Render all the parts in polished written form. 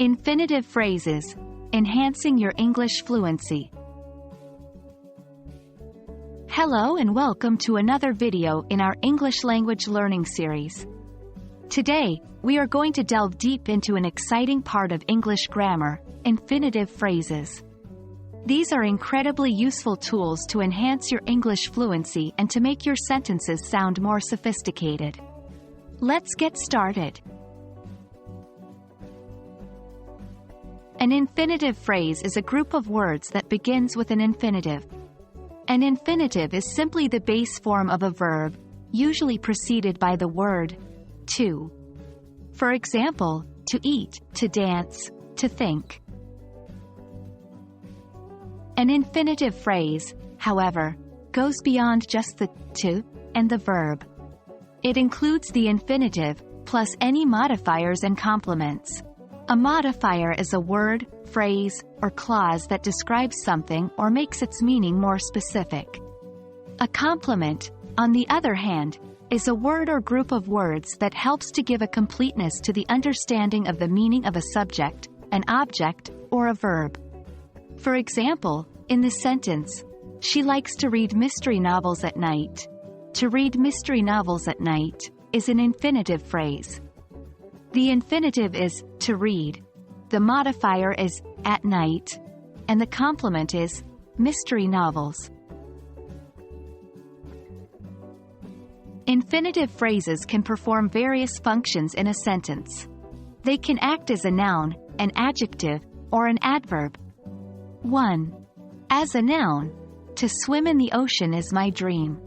Infinitive phrases, enhancing your English fluency. Hello and welcome to another video in our English language learning series. Today, we are going to delve deep into an exciting part of English grammar, infinitive phrases. These are incredibly useful tools to enhance your English fluency and to make your sentences sound more sophisticated. Let's get started. An infinitive phrase is a group of words that begins with an infinitive. An infinitive is simply the base form of a verb, usually preceded by the word to. For example, to eat, to dance, to think. An infinitive phrase, however, goes beyond just the to and the verb. It includes the infinitive, plus any modifiers and complements. A modifier is a word, phrase, or clause that describes something or makes its meaning more specific. A complement, on the other hand, is a word or group of words that helps to give a completeness to the understanding of the meaning of a subject, an object, or a verb. For example, in the sentence, "She likes to read mystery novels at night." To read mystery novels at night is an infinitive phrase. The infinitive is to read, the modifier is at night, and the complement is mystery novels. Infinitive phrases can perform various functions in a sentence. They can act as a noun, an adjective, or an adverb. 1. As a noun, to swim in the ocean is my dream.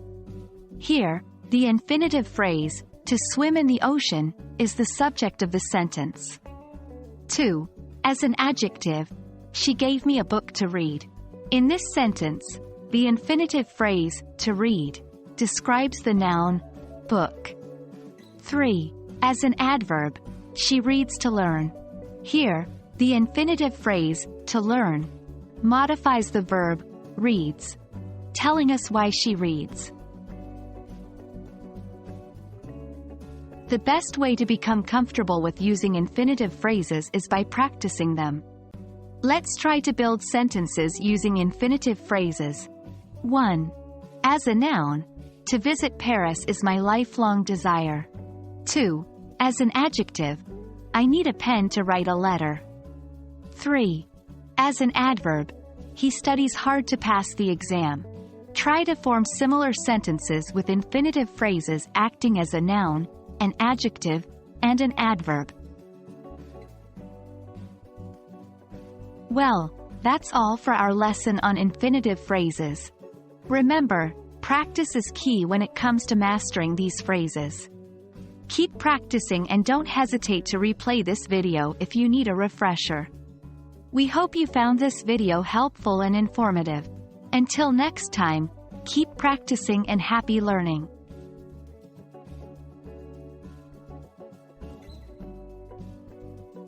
Here, the infinitive phrase, to swim in the ocean, is the subject of the sentence. 2. As an adjective, she gave me a book to read. In this sentence, the infinitive phrase, to read, describes the noun, book. 3. As an adverb, she reads to learn. Here, the infinitive phrase, to learn, modifies the verb, reads, telling us why she reads. The best way to become comfortable with using infinitive phrases is by practicing them. Let's try to build sentences using infinitive phrases. 1. As a noun, to visit Paris is my lifelong desire. 2. As an adjective, I need a pen to write a letter. 3. As an adverb, he studies hard to pass the exam. Try to form similar sentences with infinitive phrases acting as a noun, an adjective, and an adverb. Well, that's all for our lesson on infinitive phrases. Remember, practice is key when it comes to mastering these phrases. Keep practicing and don't hesitate to replay this video if you need a refresher. We hope you found this video helpful and informative. Until next time, keep practicing and happy learning.